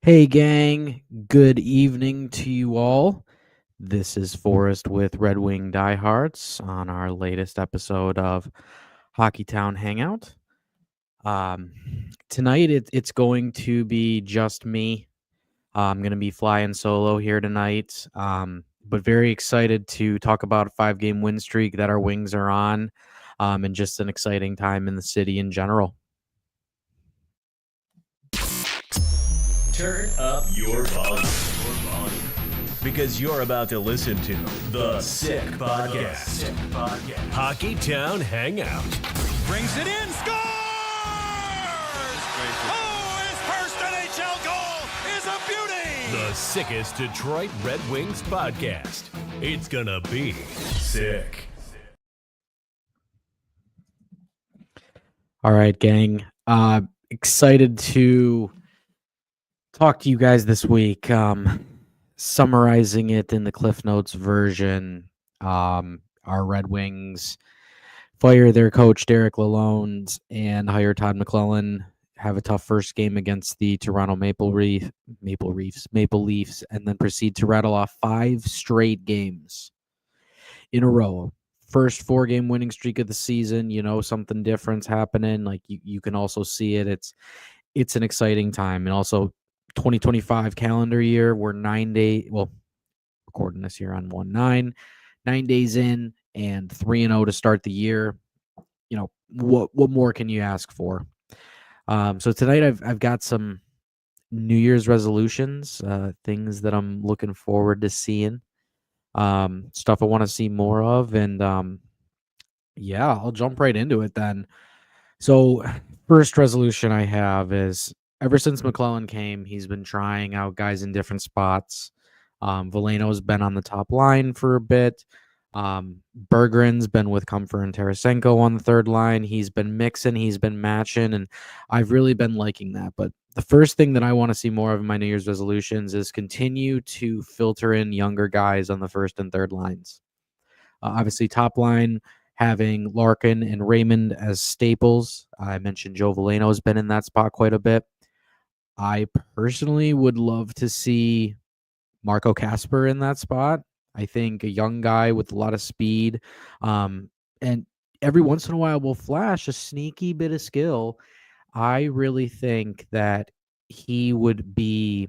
Hey, gang. Good evening to you all. This is Forrest with Red Wing Diehards on our latest episode of Hockey Town Hangout. Um, Tonight, it's going to be just me. I'm going to be flying solo here tonight, but very excited to talk about a 5-game win streak that our Wings are on, and just an exciting time in the city in general. Turn up your volume. Because you're about to listen to The Sick Podcast. Hockey Town Hangout. Brings it in, scores! Oh, his first NHL goal is a beauty! The sickest Detroit Red Wings podcast. It's gonna be sick. All right, gang. Excited to talk to you guys this week. Summarizing it in the Cliff Notes version, our Red Wings fire their coach Derek Lalonde and hire Todd McLellan. Have a tough first game against the Toronto Maple Leafs, and then proceed to rattle off 5 straight games in a row. First 4-game winning streak of the season. Something different's happening. Like you can also see it. It's an exciting time, and also 2025 calendar year. We're 9 days. Well, recording this here on 1/9, 9 days in, and 3-0 to start the year. What more can you ask for? So tonight I've got some New Year's resolutions, things that I'm looking forward to seeing, stuff I want to see more of, and I'll jump right into it then. So first resolution I have is, ever since McLellan came, he's been trying out guys in different spots. Veleno's been on the top line for a bit. Berggren's been with Comfort and Tarasenko on the third line. He's been mixing, he's been matching, and I've really been liking that. But the first thing that I want to see more of in my New Year's resolutions is continue to filter in younger guys on the first and third lines. Obviously, top line, having Larkin and Raymond as staples. I mentioned Joe Veleno has been in that spot quite a bit. I personally would love to see Marco Kasper in that spot. I think a young guy with a lot of speed, and every once in a while will flash a sneaky bit of skill. I really think that he would be,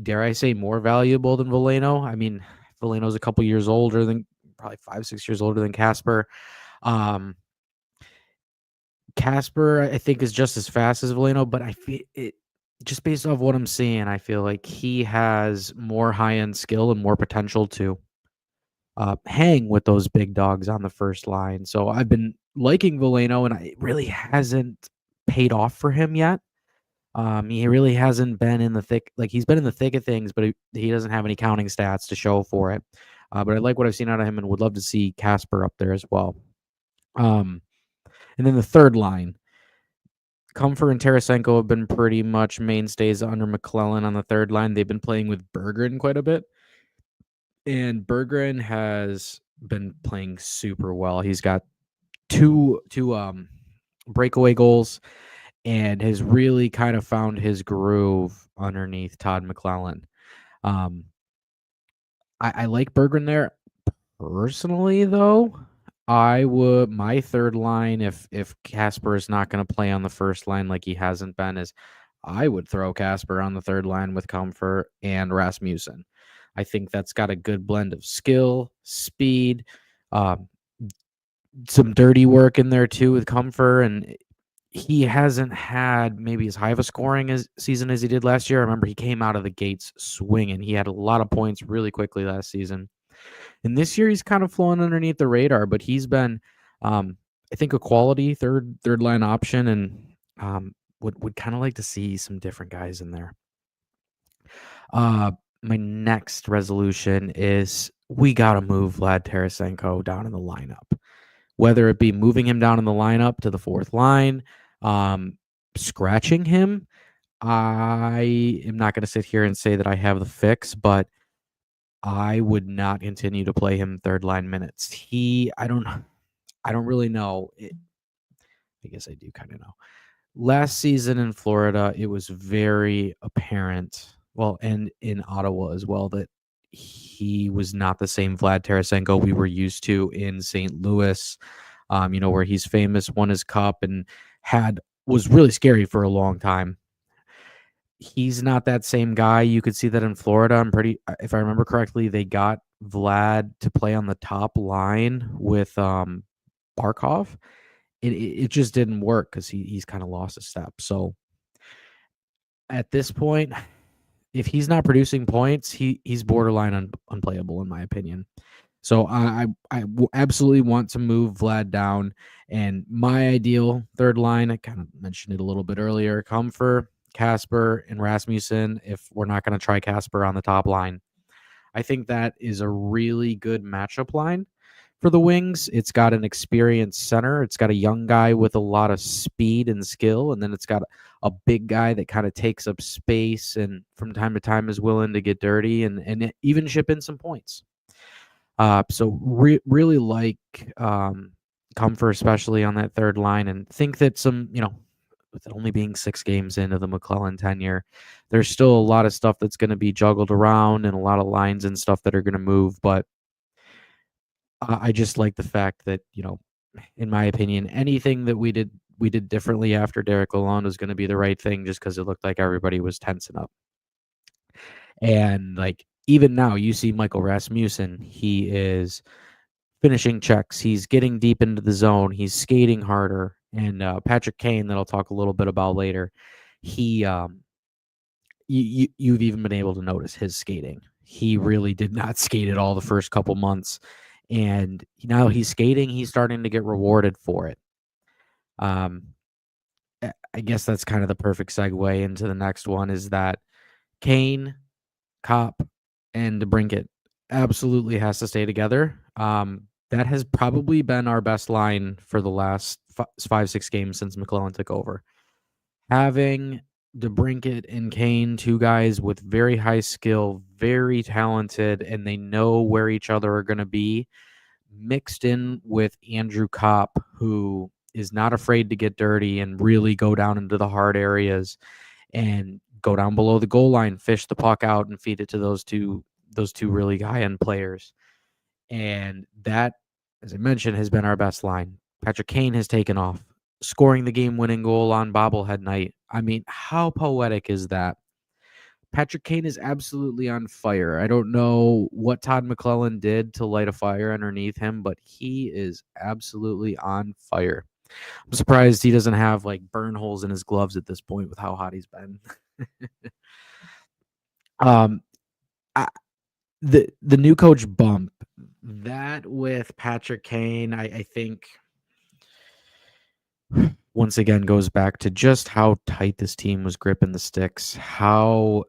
dare I say, more valuable than Veleno. I mean, Veleno's a couple years older than, probably 5-6 years older than Kasper. Kasper, I think, is just as fast as Veleno, but I feel it, just based off what I'm seeing, I feel like he has more high-end skill and more potential to hang with those big dogs on the first line. So I've been liking Veleno, and it really hasn't paid off for him yet. He really hasn't been in the thick, like he's been in the thick of things, but he doesn't have any counting stats to show for it. But I like what I've seen out of him and would love to see Kasper up there as well. And then the third line, Comfort and Tarasenko have been pretty much mainstays under McLellan on the third line. They've been playing with Berggren quite a bit, and Berggren has been playing super well. He's got two breakaway goals and has really kind of found his groove underneath Todd McLellan. I like Berggren there. Personally, though, I would, my third line, if Kasper is not going to play on the first line like he hasn't been, is I would throw Kasper on the third line with Comfort and Rasmussen. I think that's got a good blend of skill, speed, some dirty work in there too with Comfort, and he hasn't had maybe as high of a scoring season as he did last year. I remember he came out of the gates swinging. He had a lot of points really quickly last season. And this year he's kind of flown underneath the radar, but he's been, I think, a quality third line option, and would kind of like to see some different guys in there. My next resolution is we got to move Vlad Tarasenko down in the lineup, whether it be moving him down in the lineup to the fourth line, scratching him. I am not going to sit here and say that I have the fix, but I would not continue to play him third line minutes. I don't really know. I guess I do kind of know. last season in Florida, it was very apparent, well, and in Ottawa as well, that he was not the same Vlad Tarasenko we were used to in St. Louis, where he's famous, won his cup, and was really scary for a long time. He's not that same guy. You could see that in Florida. If I remember correctly, they got Vlad to play on the top line with Barkov. It just didn't work because he's kind of lost a step. So at this point, if he's not producing points, he's borderline unplayable in my opinion. So I absolutely want to move Vlad down. And my ideal third line, I kind of mentioned it a little bit earlier, Comfer, Casper, and Rasmussen. If we're not going to try Casper on the top line, I think that is a really good matchup line for the Wings. It's got an experienced center. It's got a young guy with a lot of speed and skill, and then it's got a big guy that kind of takes up space and from time to time is willing to get dirty and even chip in some points. Really like Comfort, especially on that third line, and think that with it only being 6 games into the McLellan tenure, there's still a lot of stuff that's going to be juggled around and a lot of lines and stuff that are going to move. But I just like the fact that, in my opinion, anything that we did differently after Derek Lalonde was going to be the right thing just because it looked like everybody was tensing up. And like even now, you see Michael Rasmussen, he is finishing checks. He's getting deep into the zone. He's skating harder. And Patrick Kane, that I'll talk a little bit about later, he you've even been able to notice his skating. He really did not skate at all the first couple months. And now he's skating. He's starting to get rewarded for it. I guess that's kind of the perfect segue into the next one is that Kane, Kopp, and DeBrincat absolutely has to stay together. That has probably been our best line for the last 5-6 games since McLellan took over. Having DeBrincat and Kane, 2 guys with very high skill, very talented, and they know where each other are going to be, mixed in with Andrew Kopp, who is not afraid to get dirty and really go down into the hard areas and go down below the goal line, fish the puck out, and feed it to those two really high-end players. And that, as I mentioned, has been our best line. Patrick Kane has taken off, scoring the game-winning goal on bobblehead night. I mean, how poetic is that? Patrick Kane is absolutely on fire. I don't know what Todd McLellan did to light a fire underneath him, but he is absolutely on fire. I'm surprised he doesn't have like burn holes in his gloves at this point with how hot he's been. The new coach bump, that with Patrick Kane, I think once again goes back to just how tight this team was gripping the sticks, how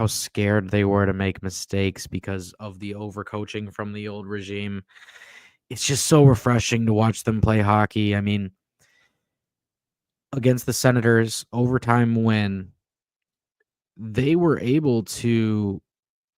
scared they were to make mistakes because of the overcoaching from the old regime. It's just so refreshing to watch them play hockey. I mean, against the Senators, overtime win, they were able to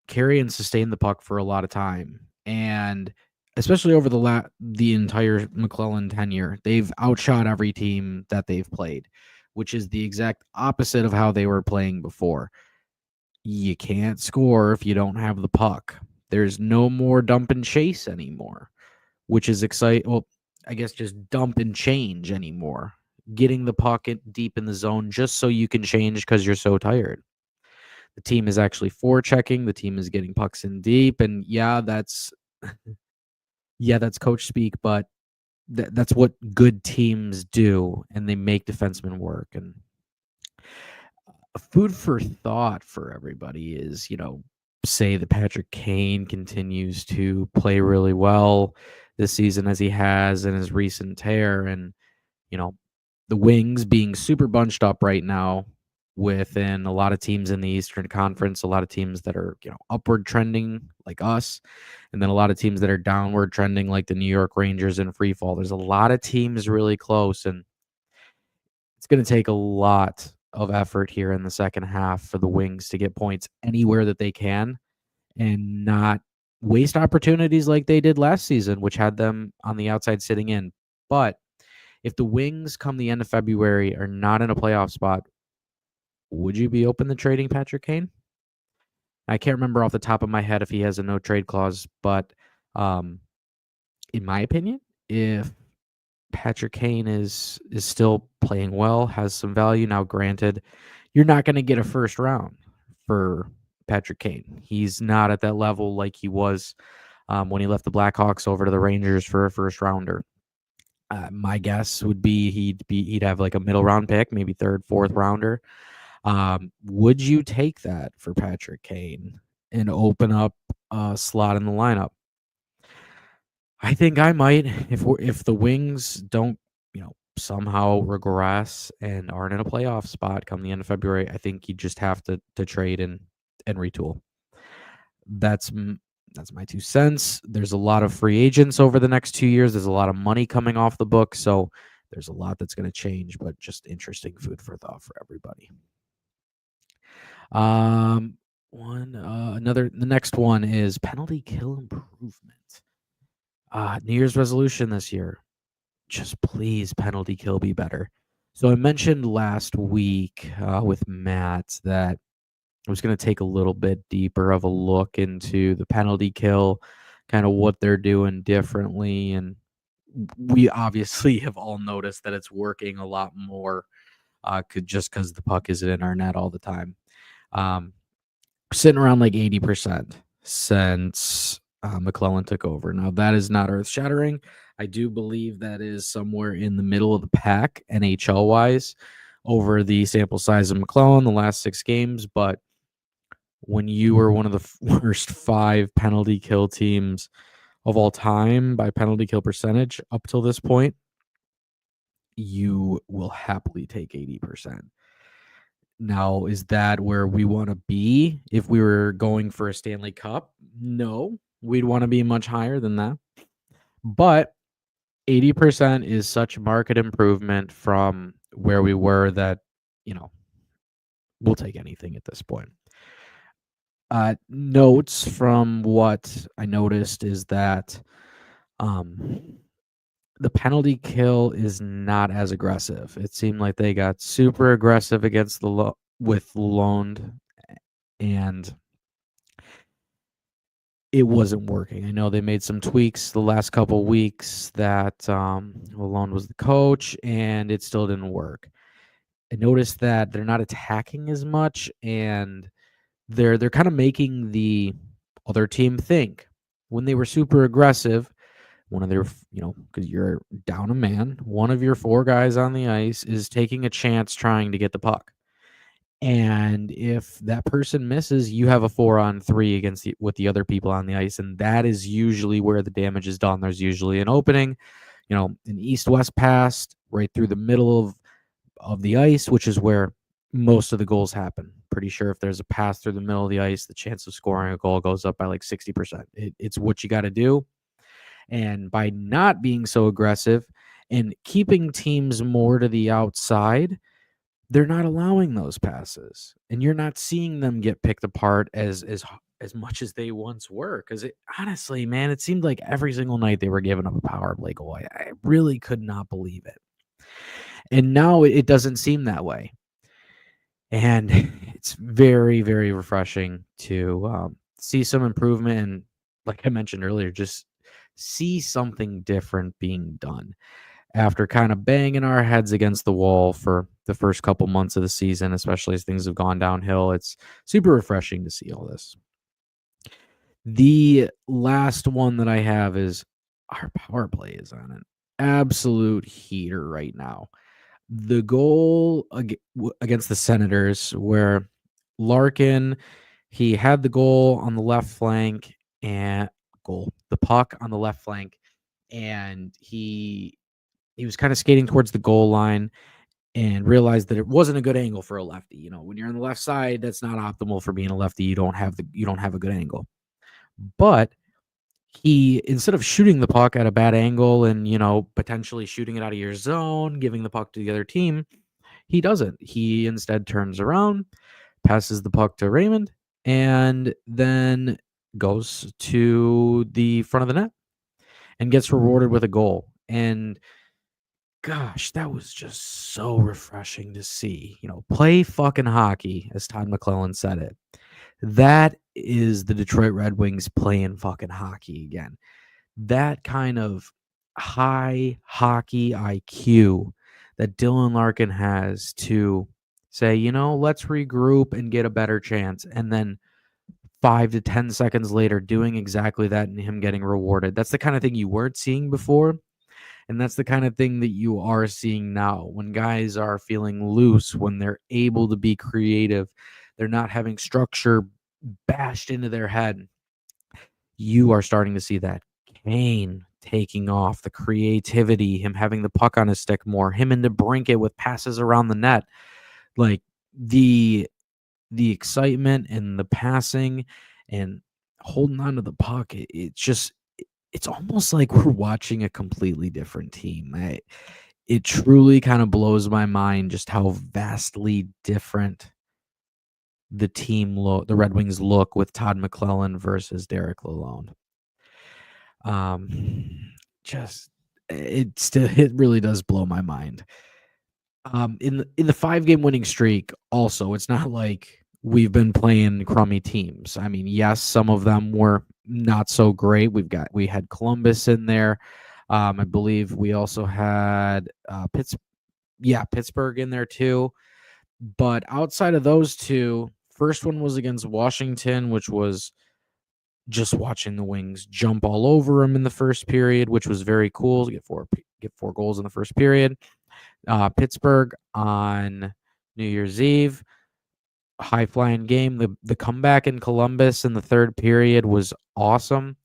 carry and sustain the puck for a lot of time. And especially over the entire McLellan tenure, they've outshot every team that they've played, which is the exact opposite of how they were playing before. You can't score if you don't have the puck. There's no more dump and chase anymore, which is exciting. Well, I guess just dump and change anymore. Getting the puck deep in the zone just so you can change because you're so tired. The team is actually forechecking. The team is getting pucks in deep. And that's coach speak, but that's what good teams do, and they make defensemen work. And food for thought for everybody is, say that Patrick Kane continues to play really well this season as he has in his recent tear. And, the Wings being super bunched up right now within a lot of teams in the Eastern Conference, a lot of teams that are, upward trending like us, and then a lot of teams that are downward trending like the New York Rangers in free fall. There's a lot of teams really close, and it's going to take a lot of effort here in the second half for the Wings to get points anywhere that they can and not waste opportunities like they did last season, which had them on the outside sitting in. But If the Wings come the end of February are not in a playoff spot, would you be open to trading Patrick Kane? I can't remember off the top of my head if he has a no trade clause, but um, in my opinion, if Patrick Kane is still playing well, has some value. Now, granted, you're not going to get a first round for Patrick Kane. He's not at that level like he was when he left the Blackhawks over to the Rangers for a first rounder. My guess would be he'd have like a middle round pick, maybe third, fourth rounder. Would you take that for Patrick Kane and open up a slot in the lineup? I think I might if the Wings don't, somehow regress and aren't in a playoff spot come the end of February. I think you just have to trade and retool. That's my 2 cents. There's a lot of free agents over the next 2 years. There's a lot of money coming off the book, so there's a lot that's going to change. But just interesting food for thought for everybody. The next one is penalty kill improvement. New Year's resolution this year. Just please penalty kill be better. So I mentioned last week with Matt that I was going to take a little bit deeper of a look into the penalty kill, kind of what they're doing differently. And we obviously have all noticed that it's working a lot more just because the puck isn't in our net all the time. Sitting around like 80% since McLellan took over. Now, that is not earth-shattering. I do believe that is somewhere in the middle of the pack, NHL-wise, over the sample size of McLellan the last 6 games. But when you were one of the worst 5 penalty kill teams of all time by penalty kill percentage up till this point, you will happily take 80%. Now, is that where we want to be if we were going for a Stanley Cup? No, we'd want to be much higher than that. But 80% is such market improvement from where we were that, we'll take anything at this point. Notes from what I noticed is that the penalty kill is not as aggressive. It seemed like they got super aggressive against with Lalonde, and it wasn't working. I know they made some tweaks the last couple weeks that Lalonde was the coach, and it still didn't work. I noticed that they're not attacking as much, and they're kind of making the other team think. When they were super aggressive, one of their, because you're down a man, one of your 4 guys on the ice is taking a chance trying to get the puck. And if that person misses, you have a 4-on-3 with the other people on the ice. And that is usually where the damage is done. There's usually an opening, an east-west pass right through the middle of the ice, which is where most of the goals happen. Pretty sure if there's a pass through the middle of the ice, the chance of scoring a goal goes up by like 60%. It's what you got to do. And by not being so aggressive and keeping teams more to the outside, they're not allowing those passes. And you're not seeing them get picked apart as much as they once were. Because honestly, man, it seemed like every single night they were giving up a power play goal. I really could not believe it. And now it doesn't seem that way. And it's very, very refreshing to see some improvement. And like I mentioned earlier, just see something different being done after kind of banging our heads against the wall for the first couple months of the season, especially as things have gone downhill. It's super refreshing to see all this. The last one that I have is our power play is on an absolute heater right now. The goal against the Senators where Larkin, he had the goal on the left flank and the puck on the left flank, and he was kind of skating towards the goal line and realized that it wasn't a good angle for a lefty. When you're on the left side, that's not optimal for being a lefty. You don't have a good angle. But he, instead of shooting the puck at a bad angle and, potentially shooting it out of your zone, giving the puck to the other team, he doesn't. He instead turns around, passes the puck to Raymond, and then goes to the front of the net and gets rewarded with a goal. And gosh, that was just so refreshing to see. Play fucking hockey, as Todd McLellan said it. That is the Detroit Red Wings playing fucking hockey again. That kind of high hockey IQ that Dylan Larkin has to say, let's regroup and get a better chance. And then 5 to 10 seconds later, doing exactly that and him getting rewarded. That's the kind of thing you weren't seeing before. And that's the kind of thing that you are seeing now when guys are feeling loose, when they're able to be creative, they're not having structure bashed into their head. You are starting to see that. Kane taking off, the creativity, him having the puck on his stick more, him into Brinket with passes around the net. Like the excitement and the passing and holding on to the puck, it's almost like we're watching a completely different team. It truly kind of blows my mind just how vastly different the Red Wings look with Todd McLellan versus Derek Lalonde. Just it really does blow my mind. In the 5-game winning streak, also, it's not like we've been playing crummy teams. I mean, yes, some of them were not so great. We had Columbus in there. I believe we also had Pittsburgh in there too. But outside of those two, first one was against Washington, which was just watching the Wings jump all over them in the first period, which was very cool to get four goals in the first period. Pittsburgh on New Year's Eve, high flying game. The comeback in Columbus in the third period was awesome.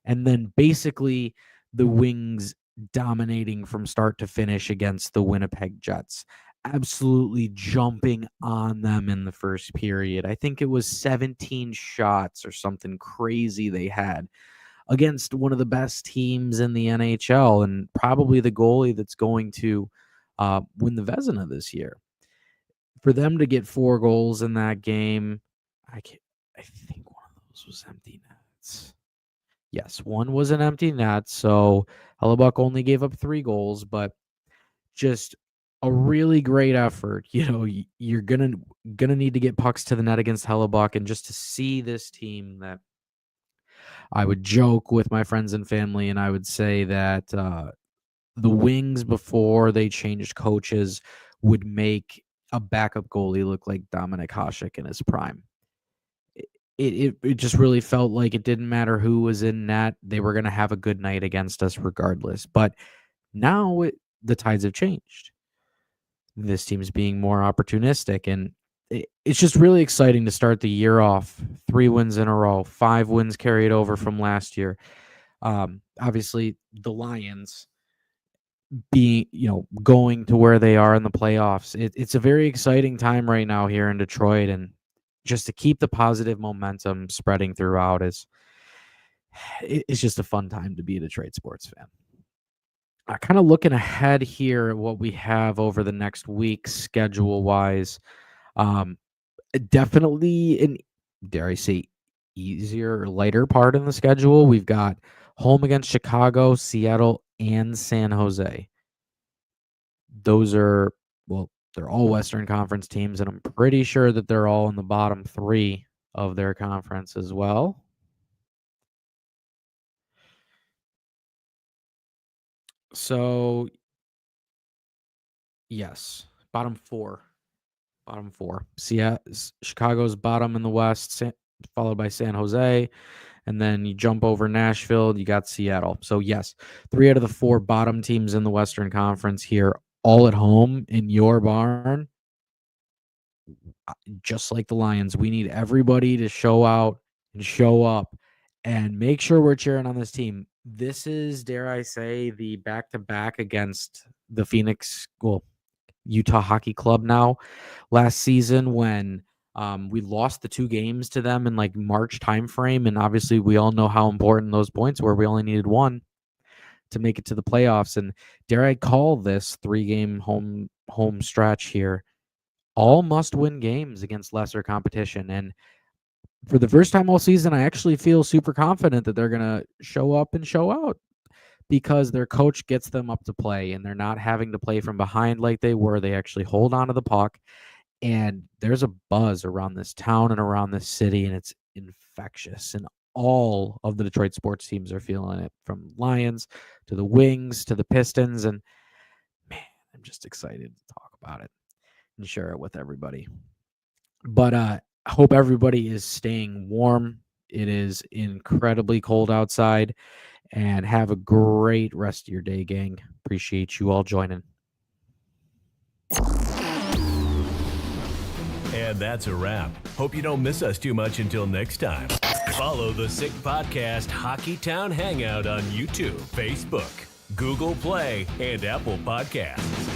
And then basically the Wings dominating from start to finish against the Winnipeg Jets, absolutely jumping on them in the first period. I think it was 17 shots or something crazy they had against one of the best teams in the NHL and probably the goalie that's going to win the Vezina this year. For them to get 4 goals in that game, I think one of those was empty nets. Yes, one was an empty net, so Hellebuck only gave up 3 goals, but just a really great effort. You're gonna need to get pucks to the net against Hellebuck, and just to see this team that I would joke with my friends and family, and I would say that the Wings, before they changed coaches, would make a backup goalie look like Dominik Hasek in his prime. It just really felt like it didn't matter who was in net. They were going to have a good night against us regardless. But now the tides have changed. This team's being more opportunistic, and it's just really exciting to start the year off. 3 wins in a row, 5 wins carried over from last year. Obviously, the Lions being, going to where they are in the playoffs. It's a very exciting time right now here in Detroit, and just to keep the positive momentum spreading throughout it's just a fun time to be a Detroit sports fan. Kind of looking ahead here at what we have over the next week schedule-wise. Definitely an, dare I say, easier or lighter part in the schedule. We've got home against Chicago, Seattle, and San Jose. Those are, they're all Western Conference teams, and I'm pretty sure that they're all in the bottom 3 of their conference as well. So, yes, bottom 4. Chicago's bottom in the West, followed by San Jose. And then you jump over Nashville, you got Seattle. So, yes, 3 out of the 4 bottom teams in the Western Conference here, all at home in your barn. Just like the Lions, we need everybody to show out and show up and make sure we're cheering on this team. This is, dare I say, the back-to-back against the Utah Hockey Club now. Last season when we lost the 2 games to them in like March timeframe, and obviously we all know how important those points were. We only needed 1 to make it to the playoffs, and dare I call this 3-game home stretch here all must-win games against lesser competition. And for the first time all season, I actually feel super confident that they're going to show up and show out. because their coach gets them up to play and they're not having to play from behind like they were. They actually hold on to the puck, and there's a buzz around this town and around this city, and it's infectious. And all of the Detroit sports teams are feeling it, from Lions to the Wings to the Pistons. And man, I'm just excited to talk about it and share it with everybody. But I hope everybody is staying warm. It is incredibly cold outside, and have a great rest of your day, gang. Appreciate you all joining. And that's a wrap. Hope you don't miss us too much until next time. Follow the Sick Podcast Hockey Town Hangout on YouTube, Facebook, Google Play, and Apple Podcasts.